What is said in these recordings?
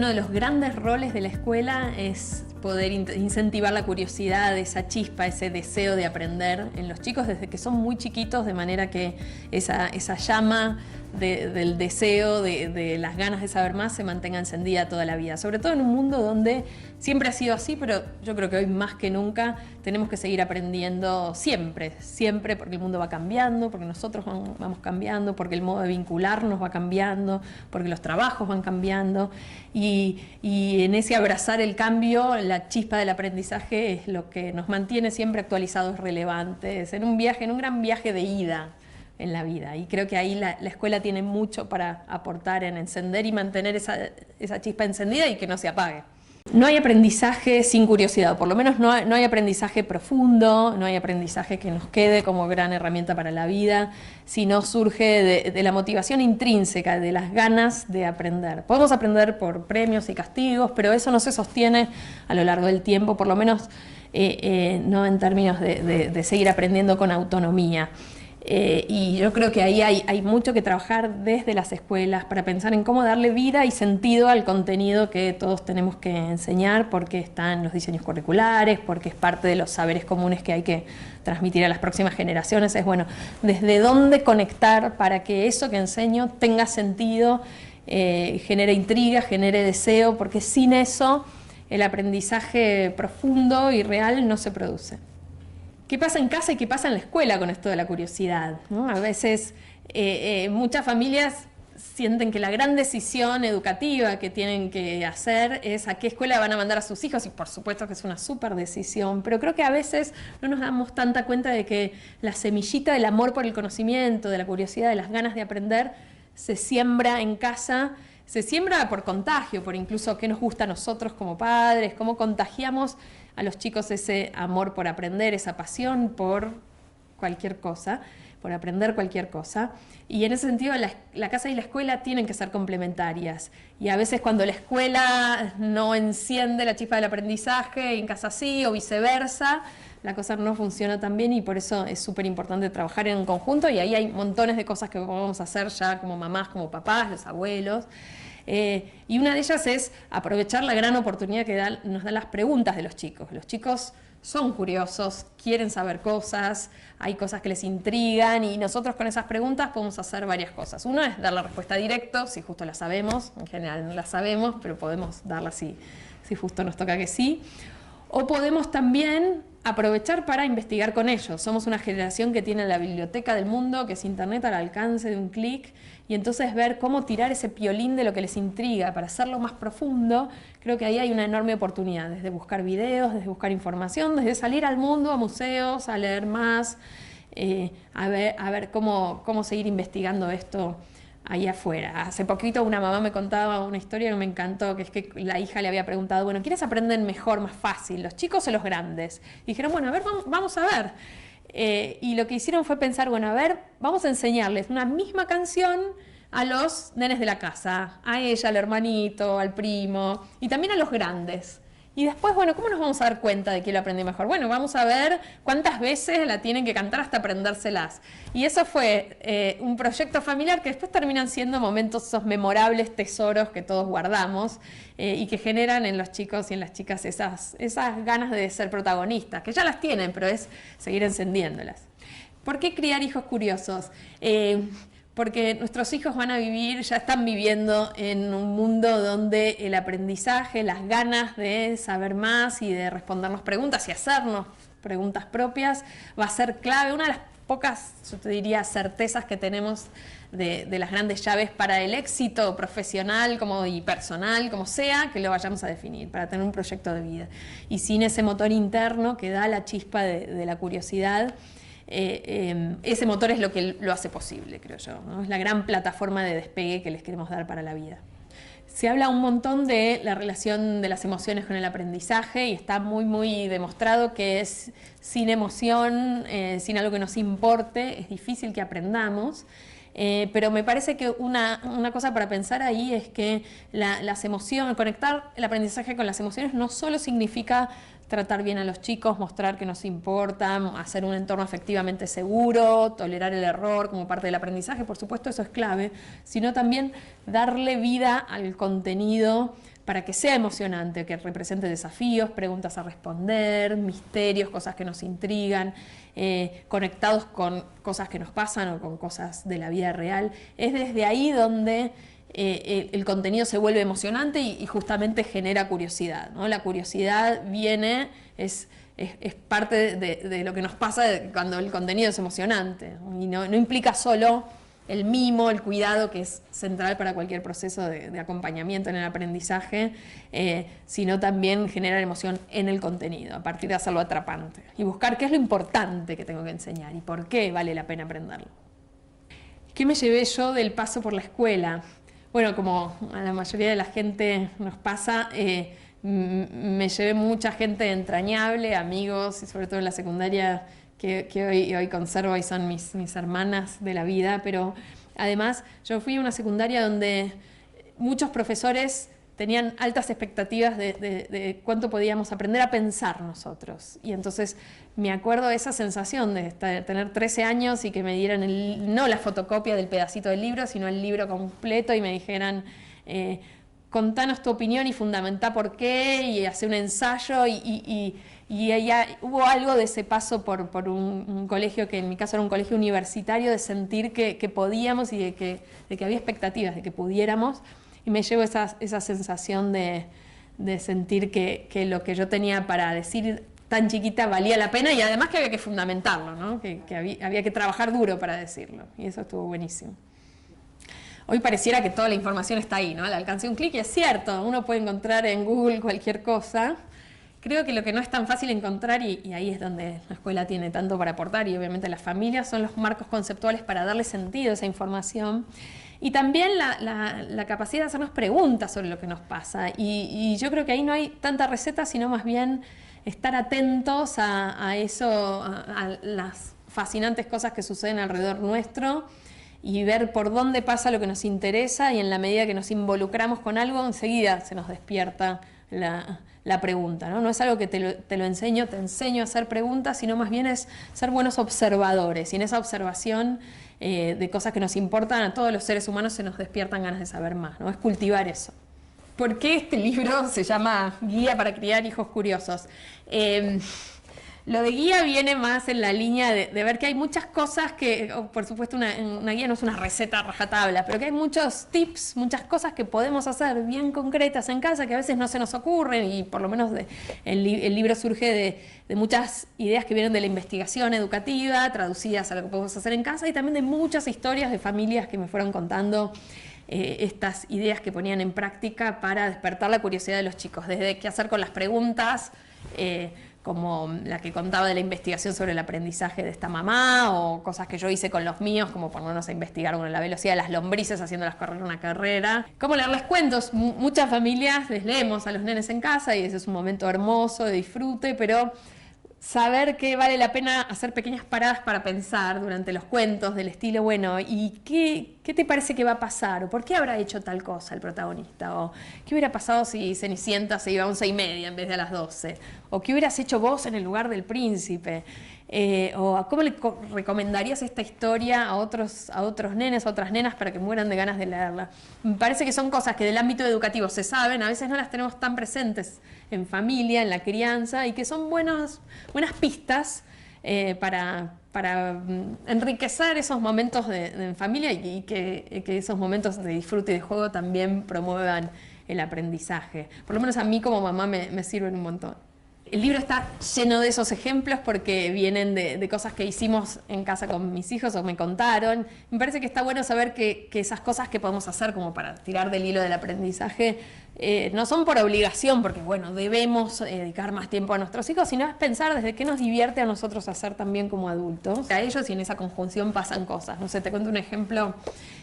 Uno de los grandes roles de la escuela es poder incentivar la curiosidad, esa chispa, ese deseo de aprender en los chicos desde que son muy chiquitos, de manera que esa llama del deseo, de las ganas de saber más, se mantenga encendida toda la vida. Sobre todo en un mundo donde siempre ha sido así, pero yo creo que hoy más que nunca tenemos que seguir aprendiendo siempre, siempre, porque el mundo va cambiando, porque nosotros vamos cambiando, porque el modo de vincularnos va cambiando, porque los trabajos van cambiando, y en ese abrazar el cambio, la chispa del aprendizaje es lo que nos mantiene siempre actualizados, relevantes, en un viaje, en un gran viaje de ida en la vida. Y creo que ahí la escuela tiene mucho para aportar en encender y mantener esa chispa encendida y que no se apague. No hay aprendizaje sin curiosidad, por lo menos no hay aprendizaje profundo, no hay aprendizaje que nos quede como gran herramienta para la vida, sino surge de la motivación intrínseca, de las ganas de aprender. Podemos aprender por premios y castigos, pero eso no se sostiene a lo largo del tiempo, por lo menos no en términos de seguir aprendiendo con autonomía. Y yo creo que ahí hay mucho que trabajar desde las escuelas para pensar en cómo darle vida y sentido al contenido que todos tenemos que enseñar, porque está en los diseños curriculares, porque es parte de los saberes comunes que hay que transmitir a las próximas generaciones. Es bueno, desde dónde conectar para que eso que enseño tenga sentido, genere intriga, genere deseo, porque sin eso el aprendizaje profundo y real no se produce. ¿Qué pasa en casa y qué pasa en la escuela con esto de la curiosidad, ¿no? A veces muchas familias sienten que la gran decisión educativa que tienen que hacer es a qué escuela van a mandar a sus hijos, y por supuesto que es una súper decisión, pero creo que a veces no nos damos tanta cuenta de que la semillita del amor por el conocimiento, de la curiosidad, de las ganas de aprender, se siembra en casa. Se siembra por contagio, por incluso qué nos gusta a nosotros como padres, cómo contagiamos a los chicos ese amor por aprender, esa pasión por cualquier cosa, por aprender cualquier cosa. Y en ese sentido la casa y la escuela tienen que ser complementarias. Y a veces cuando la escuela no enciende la chispa del aprendizaje, en casa sí, o viceversa, la cosa no funciona tan bien, y por eso es súper importante trabajar en conjunto, y ahí hay montones de cosas que podemos hacer ya como mamás, como papás, los abuelos. Y una de ellas es aprovechar la gran oportunidad que nos dan las preguntas de los chicos. Los chicos son curiosos, quieren saber cosas, hay cosas que les intrigan, y nosotros con esas preguntas podemos hacer varias cosas. Uno es dar la respuesta directa, si justo la sabemos, en general no la sabemos, pero podemos darla si justo nos toca que sí. O podemos también aprovechar para investigar con ellos. Somos una generación que tiene la biblioteca del mundo, que es internet al alcance de un clic, y entonces ver cómo tirar ese piolín de lo que les intriga para hacerlo más profundo. Creo que ahí hay una enorme oportunidad, desde buscar videos, desde buscar información, desde salir al mundo, a museos, a leer más, a ver cómo seguir investigando esto ahí afuera. Hace poquito una mamá me contaba una historia que me encantó, que es que la hija le había preguntado, bueno, ¿quiénes aprenden mejor, más fácil, los chicos o los grandes? Y dijeron, bueno, a ver, vamos a ver. Y lo que hicieron fue pensar, bueno, a ver, vamos a enseñarles una misma canción a los nenes de la casa, a ella, al hermanito, al primo, y también a los grandes. Y después, bueno, ¿cómo nos vamos a dar cuenta de quién lo aprende mejor? Bueno, vamos a ver cuántas veces la tienen que cantar hasta aprendérselas. Y eso fue un proyecto familiar que después terminan siendo momentos, esos memorables tesoros que todos guardamos, y que generan en los chicos y en las chicas esas ganas de ser protagonistas, que ya las tienen, pero es seguir encendiéndolas. ¿Por qué criar hijos curiosos? Porque nuestros hijos van a vivir, ya están viviendo en un mundo donde el aprendizaje, las ganas de saber más y de respondernos preguntas y hacernos preguntas propias va a ser clave. Una de las pocas, yo te diría, certezas que tenemos de las grandes llaves para el éxito profesional y personal, como sea, que lo vayamos a definir, para tener un proyecto de vida. Y sin ese motor interno que da la chispa de la curiosidad, ese motor es lo que lo hace posible, creo yo, ¿no? Es la gran plataforma de despegue que les queremos dar para la vida. Se habla un montón de la relación de las emociones con el aprendizaje, y está muy demostrado que sin emoción, sin algo que nos importe, es difícil que aprendamos. Pero me parece que una cosa para pensar ahí es que las emociones, conectar el aprendizaje con las emociones no solo significa tratar bien a los chicos, mostrar que nos importa, hacer un entorno efectivamente seguro, tolerar el error como parte del aprendizaje, por supuesto eso es clave, sino también darle vida al contenido para que sea emocionante, que represente desafíos, preguntas a responder, misterios, cosas que nos intrigan, conectados con cosas que nos pasan o con cosas de la vida real. Es desde ahí donde el contenido se vuelve emocionante y justamente genera curiosidad, ¿no? La curiosidad viene, es parte de lo que nos pasa cuando el contenido es emocionante, y no implica solo el mimo, el cuidado, que es central para cualquier proceso de acompañamiento en el aprendizaje, sino también generar emoción en el contenido, a partir de hacerlo atrapante y buscar qué es lo importante que tengo que enseñar y por qué vale la pena aprenderlo. ¿Qué me llevé yo del paso por la escuela? Bueno, como a la mayoría de la gente nos pasa, me llevé mucha gente entrañable, amigos, y sobre todo en la secundaria que hoy conservo y son mis hermanas de la vida, pero además yo fui a una secundaria donde muchos profesores tenían altas expectativas de cuánto podíamos aprender a pensar nosotros. Y entonces me acuerdo de esa sensación de tener 13 años y que me dieran no la fotocopia del pedacito del libro, sino el libro completo y me dijeran, contanos tu opinión y fundamentá por qué, y hacer un ensayo, y ya hubo algo de ese paso por un colegio, que en mi caso era un colegio universitario, de sentir que podíamos y de que había expectativas, de que pudiéramos, y me llevo esa sensación de sentir que lo que yo tenía para decir tan chiquita valía la pena, y además que había que fundamentarlo, ¿no? que había que trabajar duro para decirlo, y eso estuvo buenísimo. Hoy pareciera que toda la información está ahí, ¿no? Al alcance de un clic, y es cierto, uno puede encontrar en Google cualquier cosa. Creo que lo que no es tan fácil encontrar, y ahí es donde la escuela tiene tanto para aportar, y obviamente las familias, son los marcos conceptuales para darle sentido a esa información, y también la capacidad de hacernos preguntas sobre lo que nos pasa. Y yo creo que ahí no hay tanta receta, sino más bien estar atentos a eso, a las fascinantes cosas que suceden alrededor nuestro, y ver por dónde pasa lo que nos interesa, y en la medida que nos involucramos con algo, enseguida se nos despierta la pregunta, ¿no? No es algo que te enseño a hacer preguntas, sino más bien es ser buenos observadores, y en esa observación de cosas que nos importan a todos los seres humanos se nos despiertan ganas de saber más, ¿no? Es cultivar eso. ¿Por qué este libro se llama Guía para criar hijos curiosos? Lo de guía viene más en la línea de ver que hay muchas cosas que, por supuesto una guía no es una receta a rajatabla, pero que hay muchos tips, muchas cosas que podemos hacer bien concretas en casa que a veces no se nos ocurren, y por lo menos el libro surge de muchas ideas que vienen de la investigación educativa, traducidas a lo que podemos hacer en casa, y también de muchas historias de familias que me fueron contando estas ideas que ponían en práctica para despertar la curiosidad de los chicos, desde qué hacer con las preguntas, como la que contaba de la investigación sobre el aprendizaje de esta mamá, o cosas que yo hice con los míos, como ponernos a investigar con la velocidad de las lombrices haciéndolas correr una carrera. Como leerles cuentos. Muchas familias les leemos a los nenes en casa, y ese es un momento hermoso de disfrute, pero saber que vale la pena hacer pequeñas paradas para pensar durante los cuentos, del estilo, bueno, ¿y qué te parece que va a pasar? ¿O por qué habrá hecho tal cosa el protagonista? ¿O qué hubiera pasado si Cenicienta se iba a 11:30 en vez de a las 12? ¿O qué hubieras hecho vos en el lugar del príncipe? ¿O cómo le recomendarías esta historia a otros nenes, a otras nenas, para que mueran de ganas de leerla? Me parece que son cosas que del ámbito educativo se saben, a veces no las tenemos tan presentes en familia, en la crianza, y que son buenas pistas para enriquecer esos momentos en familia, y que esos momentos de disfrute y de juego también promuevan el aprendizaje. Por lo menos a mí como mamá me sirven un montón. El libro está lleno de esos ejemplos porque vienen de cosas que hicimos en casa con mis hijos o me contaron. Me parece que está bueno saber que esas cosas que podemos hacer como para tirar del hilo del aprendizaje no son por obligación, porque bueno, debemos dedicar más tiempo a nuestros hijos, sino es pensar desde qué nos divierte a nosotros hacer también como adultos. A ellos, y en esa conjunción pasan cosas. No sé, te cuento un ejemplo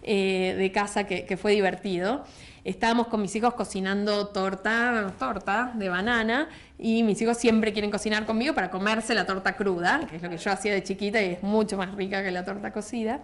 de casa que fue divertido. Estábamos con mis hijos cocinando torta de banana, y mis hijos siempre quieren cocinar conmigo para comerse la torta cruda, que es lo que yo hacía de chiquita y es mucho más rica que la torta cocida.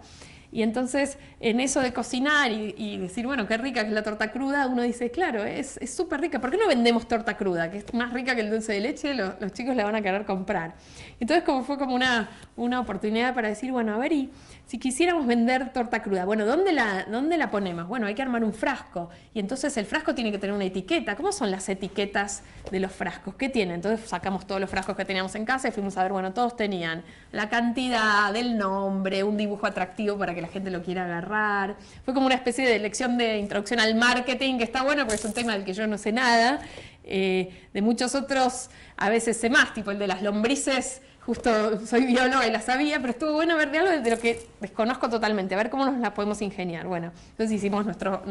Y entonces, en eso de cocinar y decir, bueno, qué rica que es la torta cruda, uno dice, claro, es súper rica. ¿Por qué no vendemos torta cruda? Que es más rica que el dulce de leche, los chicos la van a querer comprar. Entonces, fue como una oportunidad para decir, bueno, a ver, y si quisiéramos vender torta cruda, bueno, ¿dónde la ponemos? Bueno, hay que armar un frasco. Y entonces el frasco tiene que tener una etiqueta. ¿Cómo son las etiquetas de los frascos? ¿Qué tienen? Entonces sacamos todos los frascos que teníamos en casa y fuimos a ver, bueno, todos tenían la cantidad, del nombre, un dibujo atractivo para que la gente lo quiera agarrar. Fue como una especie de lección de introducción al marketing, que está bueno porque es un tema del que yo no sé nada. De muchos otros a veces sé más, tipo el de las lombrices. Justo soy bióloga y la sabía, pero estuvo bueno ver de algo de lo que desconozco totalmente, a ver cómo nos la podemos ingeniar. Bueno, entonces hicimos nuestra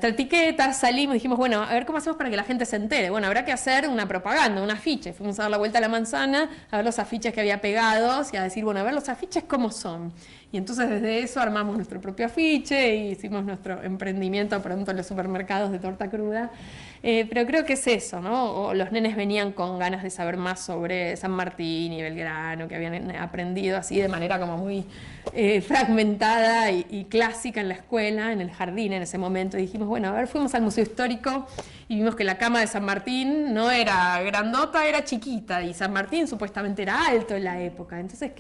etiqueta, salimos y dijimos, bueno, a ver cómo hacemos para que la gente se entere. Bueno, habrá que hacer una propaganda, un afiche. Fuimos a dar la vuelta a la manzana, a ver los afiches que había pegados y a decir, bueno, a ver los afiches cómo son. Y entonces desde eso armamos nuestro propio afiche y hicimos nuestro emprendimiento pronto en los supermercados de torta cruda. Pero creo que es eso, ¿no? O los nenes venían con ganas de saber más sobre San Martín y Belgrano, que habían aprendido así de manera como muy fragmentada y clásica en la escuela, en el jardín en ese momento. Y dijimos, bueno, a ver, fuimos al Museo Histórico y vimos que la cama de San Martín no era grandota, era chiquita, y San Martín supuestamente era alto en la época. Entonces,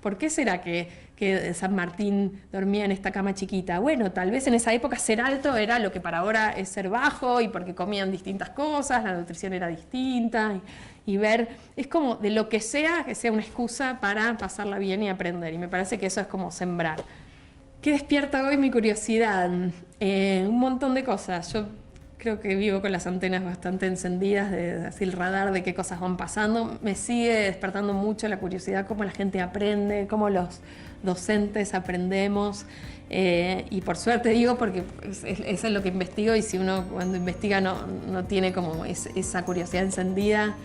¿por qué será que San Martín dormía en esta cama chiquita? Bueno, tal vez en esa época ser alto era lo que para ahora es ser bajo, y porque comían distintas cosas, la nutrición era distinta, y ver, es como de lo que sea una excusa para pasarla bien y aprender, y me parece que eso es como sembrar. ¿Qué despierta hoy mi curiosidad? Un montón de cosas. Yo creo que vivo con las antenas bastante encendidas, así el radar de qué cosas van pasando. Me sigue despertando mucho la curiosidad, cómo la gente aprende, cómo los docentes aprendemos. Y por suerte digo, porque eso es lo que investigo, y si uno cuando investiga no tiene como esa curiosidad encendida,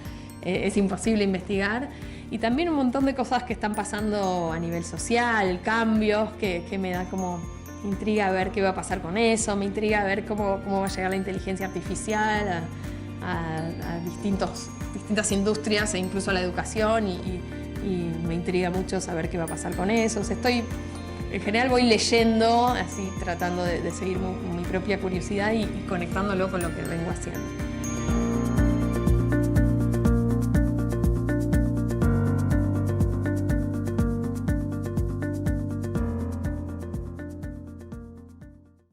es imposible investigar. Y también un montón de cosas que están pasando a nivel social, cambios, que me da como intriga ver qué va a pasar con eso, me intriga ver cómo va a llegar la inteligencia artificial a distintas industrias e incluso a la educación, y me intriga mucho saber qué va a pasar con eso. O sea, en general voy leyendo, así tratando de seguir mi propia curiosidad y conectándolo con lo que vengo haciendo.